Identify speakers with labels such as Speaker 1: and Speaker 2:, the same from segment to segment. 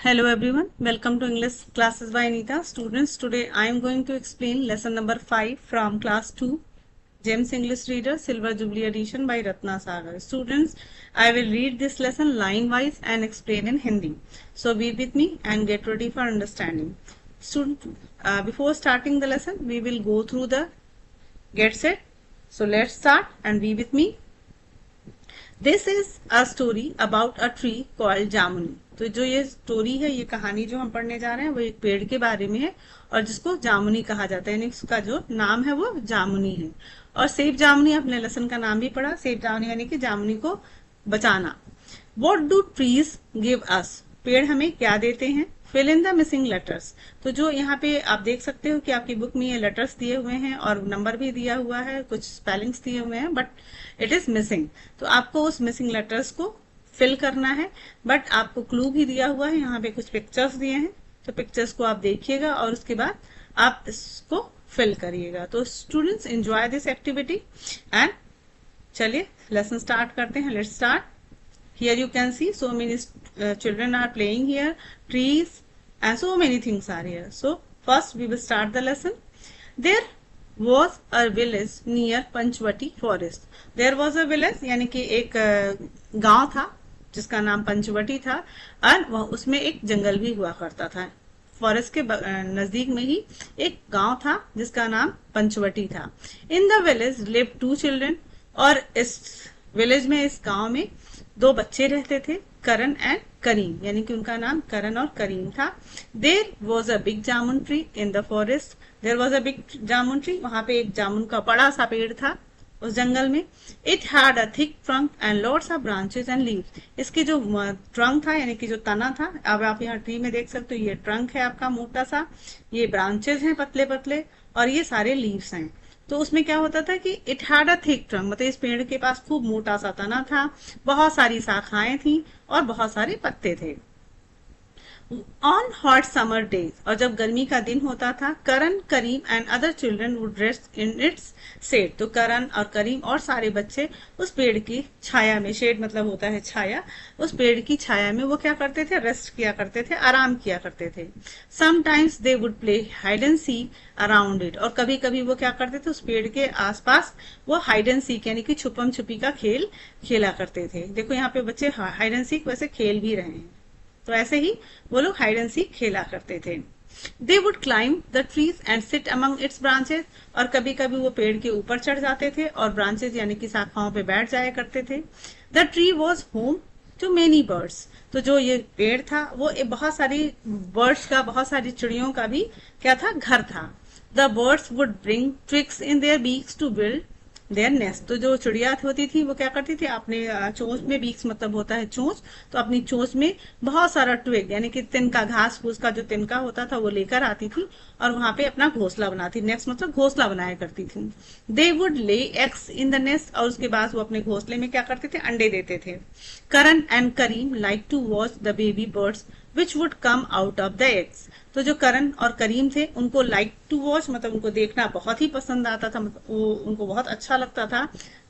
Speaker 1: Hello everyone, welcome to English classes by Anita. Students, today I am going to explain lesson number 5 from class 2, James English Reader, Silver Jubilee Edition by Ratna Sagar. Students, I will read this lesson line wise and explain in Hindi. So be with me and get ready for understanding. Student, before starting the lesson, we will go through the get set. So let's start and be with me. This is a story about a tree called जामुनी. तो जो ये story है, ये कहानी जो हम पढ़ने जा रहे हैं वो एक पेड़ के बारे में है और जिसको जामुनी कहा जाता है, यानी उसका जो नाम है वो जामुनी है. और सेब जामुनी, अपने लेसन का नाम भी पढ़ा, सेब जामुनी यानी कि जामुनी को बचाना. What do trees give us? पेड़ हमें क्या देते हैं? Fill in the missing letters. तो जो यहाँ पे आप देख सकते हो कि आपकी बुक में ये लेटर्स दिए हुए हैं और नंबर भी दिया हुआ है, कुछ स्पेलिंग्स दिए हुए हैं, बट इट इज मिसिंग. तो आपको उस मिसिंग लेटर्स को फिल करना है. बट आपको क्लू भी दिया हुआ है, यहाँ पे कुछ पिक्चर्स दिए हैं, तो पिक्चर्स को आप देखिएगा और उसके बाद आप इसको फिल करिएगा. तो students enjoy this activity and चलिए लेसन स्टार्ट करते हैं. Let's start. Here you can see so many children are playing here, trees and so many things are here. So first we will start the lesson. There was a village near Panchvati forest. There was a village यानी कि एक गांव था जिसका नाम पंचवटी था और वह उसमें एक जंगल भी हुआ करता था. फॉरेस्ट के नजदीक में ही एक गांव था जिसका नाम पंचवटी था. In the village live 2 children. और इस विलेज में, इस गांव में 2 बच्चे रहते थे, करण एंड करीम, यानी कि उनका नाम करण और करीम था. There was a big jamun tree in the forest. There was a big jamun tree, वहां पे एक जामुन का बड़ा सा पेड़ था उस जंगल में. It had a thick trunk and lots of branches and leaves. इसकी जो ट्रंक था यानी कि जो तना था, अब आप यहाँ ट्री में देख सकते हो, ये ट्रंक है आपका मोटा सा, ये ब्रांचेस हैं पतले पतले और ये सारे लीव्स हैं. तो उसमें क्या होता था कि it had a thick trunk, मतलब इस पेड़ के पास खूब मोटा सा तना था, बहुत सारी शाखाएं थी और बहुत सारे पत्ते थे. ऑन हॉट समर डेज, और जब गर्मी का दिन होता था, Karan, Karim and other children would rest in its shade. तो करण और करीम और सारे बच्चे उस पेड़ की छाया में, शेड मतलब होता है छाया, उस पेड़ की छाया में वो क्या करते थे? रेस्ट किया करते थे, आराम किया करते थे. Sometimes they would play hide and seek around it. और कभी कभी वो क्या करते थे? उस पेड़ के आसपास वो हाइड एंड सीक यानी कि छुपम छुपी का खेल खेला करते थे. देखो यहाँ पे बच्चे हाइड एंड सीक वैसे खेल भी रहे हैं, तो ऐसे ही वो लोग हाइड एंड सीक खेला करते थे. They would climb the trees and sit among it's branches. और कभी कभी वो पेड़ के ऊपर चढ़ जाते थे और ब्रांचेस यानी कि शाखाओं पे बैठ जाया करते थे. The tree was home to many birds. तो जो ये पेड़ था वो बहुत सारी बर्ड्स का, बहुत सारी चिड़ियों का भी क्या था? घर था. The birds would bring twigs in their beaks to build their nest. तो जो चिड़िया होती थी वो क्या करती थी? अपने चोंच में, बीक्स मतलब होता है चोंच, तो अपनी चोंच में बहुत सारा ट्विग यानी कि तिनका, घास फूस का जो तिनका होता था वो लेकर आती थी और वहां पे अपना घोंसला बनाती. नेस्ट मतलब घोंसला बनाया करती थी. They would lay eggs in the nest. और उसके बाद वो अपने घोंसले में क्या करते थे? अंडे देते थे. Karan and Karim like to watch the baby birds which would come out of the eggs. तो जो करण और करीम थे उनको लाइक टू वॉच मतलब उनको देखना बहुत ही पसंद आता था, मतलब वो उनको बहुत अच्छा लगता था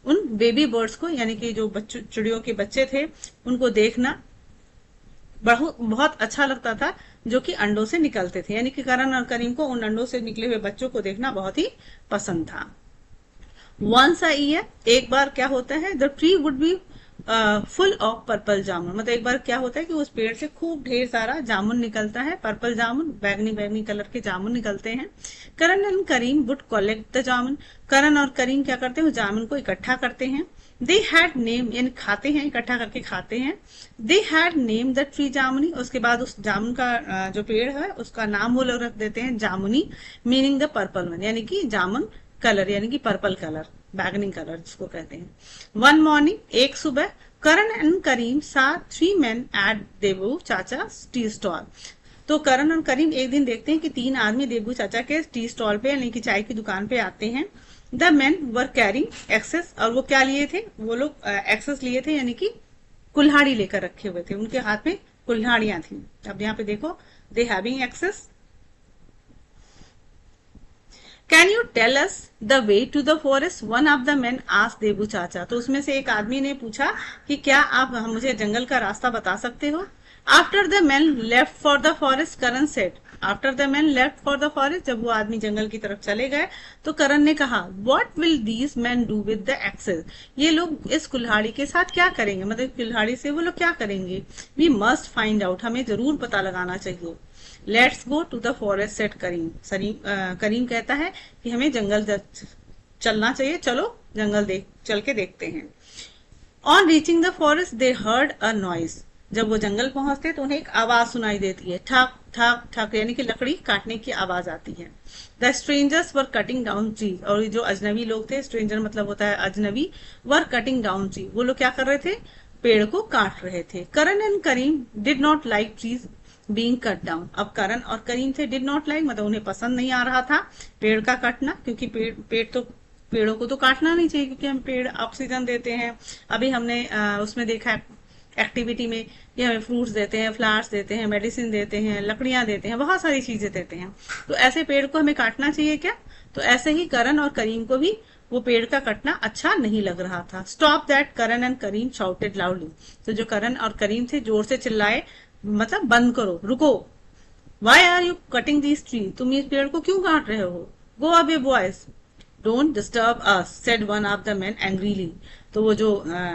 Speaker 1: उन बेबी बर्ड्स को, यानी कि जो चिड़ियों के बच्चे थे उनको देखना बहुत अच्छा लगता था, जो कि अंडों से निकलते थे. यानी कि करण और करीम को उन अंडों से निकले हुए बच्चों को देखना बहुत ही पसंद था. वंस अ ईयर, एक बार क्या होता है? The tree would be full of purple jamun. मतलब एक बार क्या होता है कि उस पेड़ से खूब ढेर सारा जामुन निकलता है, पर्पल जामुन, बैगनी बैगनी कलर के जामुन निकलते हैं. Karan and Karim would collect the jamun. Karan और करीम क्या करते हैं? जामुन को इकट्ठा करते हैं. दे हैड नेम, यानी खाते हैं, इकट्ठा करके खाते हैं. They had name the tree जामुनी. उसके बाद उस जामुन का जो पेड़ है उसका नाम वो लोग रख देते हैं जामुनी, मीनिंग द पर्पल वन, यानी कि जामुन कलर, यानी कि पर्पल कलर, बैगनी कलर जिसको कहते हैं. वन मॉर्निंग, एक सुबह, करण एंड करीम सा 3 men एट देबू चाचा टी स्टॉल. तो करण और करीम एक दिन देखते हैं कि 3 आदमी देबू चाचा के टी स्टॉल पे यानी कि चाय की दुकान पे आते हैं. The men were carrying axes. और वो क्या लिए थे? वो लोग एक्सेस लिए थे, यानी कि कुल्हाड़ी लेकर रखे हुए थे, उनके हाथ में कुल्हाड़ियां थी. अब यहाँ पे देखो, they having access. Can you tell us the way to the forest? One of the man asked Debu chacha. तो उसमें से एक आदमी ने पूछा कि क्या आप मुझे जंगल का रास्ता बता सकते हो? After the man left for the forest, Karan said, after the man left for the forest, जब वो आदमी जंगल की तरफ चले गए तो करण ने कहा, what will these man do with the axes, ये लोग इस कुल्हाड़ी के साथ क्या करेंगे, मतलब कुल्हाड़ी से वो लोग क्या करेंगे, वी मस्ट फाइंड आउट, हमें जरूर पता लगाना चाहिए। Let's go to the forest said Karim, Karim कहता है कि हमें जंगल चलना चाहिए, चलो जंगल चल के देखते हैं। On reaching the forest they heard a noise, जब वो जंगल पहुंचते तो उन्हें एक आवाज सुनाई देती है, ठक ठक ठक, यानी कि लकड़ी काटने की आवाज आती है। The strangers were cutting down trees, और जो अजनबी लोग थे, स्ट्रेंजर मतलब होता है अजनबी, वर कटिंग डाउन ट्री, वो लोग क्या कर रहे थे, पेड़ को काट रहे थे। Karan and Karim did not like trees being cut down, अब करण और करीम थे, डिड नॉट लाइक मतलब उन्हें पसंद नहीं आ रहा था पेड़ का कटना, क्योंकि पेड़ों को तो काटना नहीं चाहिए, क्योंकि हम पेड़ ऑक्सीजन देते हैं। अभी हमने उसमें देखा है एक्टिविटी में कि हमें फ्रूट्स देते हैं, फ्लावर्स देते हैं, मेडिसिन देते हैं, लकड़ियां देते हैं, बहुत सारी चीजें देते हैं, तो ऐसे पेड़ को हमें काटना चाहिए क्या? तो ऐसे ही करण और करीम को भी वो पेड़ का कटना अच्छा नहीं लग रहा था। Stop that, Karan and Karim shouted loudly, तो जो करण और करीम थे जोर से चिल्लाए, मतलब बंद करो, रुको। Why are you cutting this tree, तुम इस पेड़ को क्यों काट रहे हो? Go away boys, don't disturb us, said one of the man angrily, तो वो जो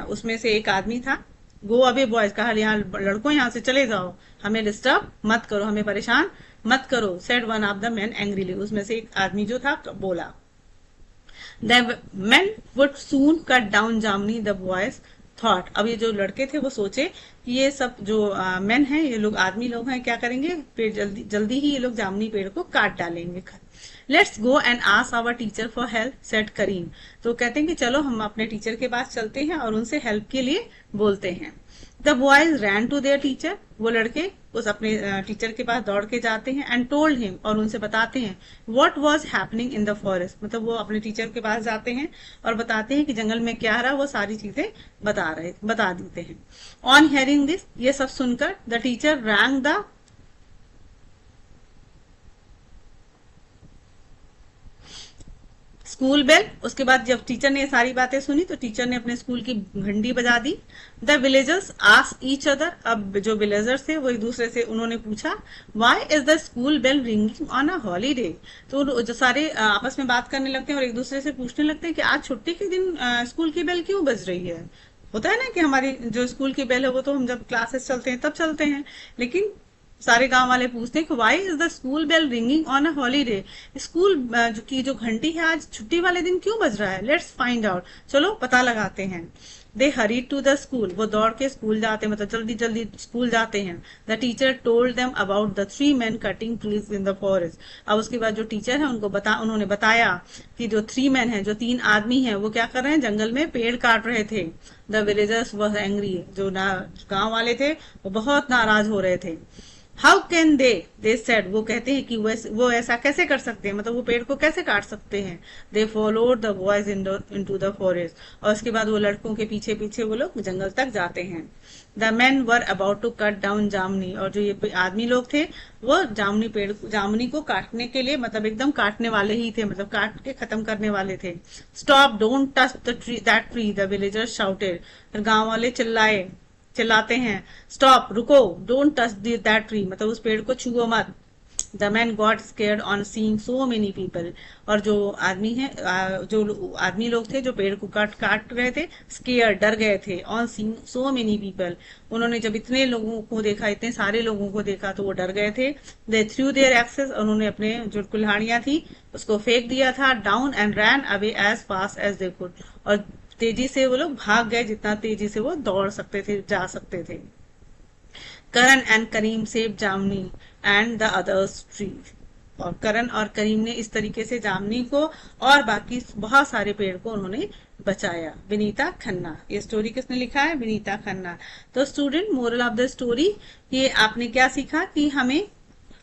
Speaker 1: उसमें से एक आदमी था, गो अवे बॉयज, कहा यहाँ लड़कों यहाँ से चले जाओ, हमें डिस्टर्ब मत करो, हमें परेशान मत करो, said one of the man angrily, उसमें से एक आदमी जो था बोला। The man would soon cut down जामनी, द बॉयज थॉट, अब ये जो लड़के थे वो सोचे कि ये सब जो मैन हैं, ये लोग आदमी लोग हैं, क्या करेंगे, पेड़ जल्दी जल्दी ही ये लोग जामनी पेड़ को काट डालेंगे। Let's go and ask our teacher for help, said Karim, तो कहते हैं कि चलो हम अपने टीचर के पास चलते हैं और उनसे हेल्प के लिए बोलते हैं। The boys ran to their teacher, वो लड़के उस अपने टीचर के पास दौड़ के जाते हैं, एंड टोल्ड हिम, और उनसे बताते हैं, what was happening in the forest, मतलब वो अपने टीचर के पास जाते हैं और बताते हैं कि जंगल में क्या रहा, वो सारी चीजें बता देते हैं। ऑन हियरिंग दिस, ये सब सुनकर the teacher rang the school bell, उसके बाद जब टीचर ने ये सारी बातें सुनी तो टीचर ने अपने स्कूल की घंटी बजा दी। The villagers asked each other, अब जो विलेजर्स थे वो एक दूसरे से उन्होंने पूछा, why is the school bell ringing on a holiday, तो जो सारे आपस में बात करने लगते हैं और एक दूसरे से पूछने लगते हैं कि आज छुट्टी के दिन स्कूल की बेल क्यों बज रही है। होता है ना कि हमारी जो स्कूल की बेल है वो तो हम जब क्लासेस चलते हैं तब चलते हैं, लेकिन सारे गांव वाले पूछते हैं कि why is the school bell ringing on a holiday, school की जो घंटी है आज छुट्टी वाले दिन क्यों बज रहा है, लेट्स फाइंड आउट, चलो पता लगाते हैं। दे हरी टू द स्कूल, वो दौड़ के स्कूल जाते हैं, मतलब जल्दी जल्दी स्कूल जाते हैं। The teacher told them about the 3 men cutting trees in the forest, अब उसके बाद जो टीचर है उन्होंने बताया कि जो 3 men हैं, जो 3 आदमी हैं, वो क्या कर रहे हैं, जंगल में पेड़ काट रहे थे। द विलेजर्स वर एंग्री, जो गांव वाले थे वो बहुत नाराज हो रहे थे। हाउ कैन दे सेड, वो कहते हैं कि वो ऐसा कैसे कर सकते हैं, मतलब वो पेड़ को कैसे काट सकते हैं। They followed the boys into the forest, और उसके बाद वो लड़कों के पीछे पीछे वो लोग जंगल तक जाते हैं। The man were about to cut down जामनी, और जो ये आदमी लोग थे वो जामनी को काटने के लिए, मतलब एकदम काटने वाले ही थे, मतलब काट के खत्म करने वाले थे। Stop, don't touch the tree, that tree, the villagers shouted, फिर गांव वाले चिल्लाते हैं, स्टॉप, रुको, डोंट टच दैट ट्री, मतलब उस पेड़ को छुओ मत। The man got scared on seeing so many people, और जो आदमी लोग थे जो पेड़ को काट रहे थे, स्केयर, डर गए थे, on seeing so many people, उन्होंने जब इतने लोगों को देखा, इतने सारे लोगों को देखा तो वो डर गए थे। दे थ्रू देयर एक्सेस, उन्होंने अपने जो कुल्हाड़ियां थी उसको फेंक दिया था। Down and ran away as fast as they could, और तेजी से वो लोग भाग गए, जितना तेजी से वो दौड़ सकते थे, जा सकते थे। करण एंड करीम सेव जामनी एंड द अदर्स ट्री, और करण और करीम ने इस तरीके से जामनी को और बाकी बहुत सारे पेड़ को उन्होंने बचाया। विनीता खन्ना, ये स्टोरी किसने लिखा है, विनीता खन्ना। तो student, moral of the story, ये आपने क्या सीखा कि हमें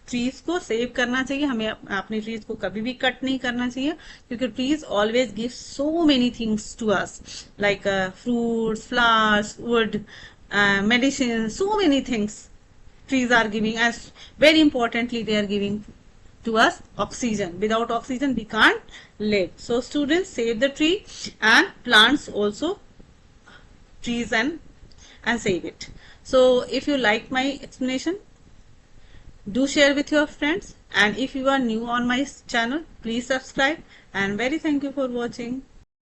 Speaker 1: ट्रीज को सेव करना चाहिए, हमें अपने ट्रीज को कभी भी कट नहीं करना चाहिए, क्योंकि trees always give so many things to us, like fruits, flowers, wood, medicine, so many things trees are giving us. Very importantly, they are giving to us oxygen. Without oxygen we can't live. So students, save the tree, and plants also trees and save it. So if you like my explanation, do share with your friends, and if you are new on my channel, please subscribe, and very thank you for watching.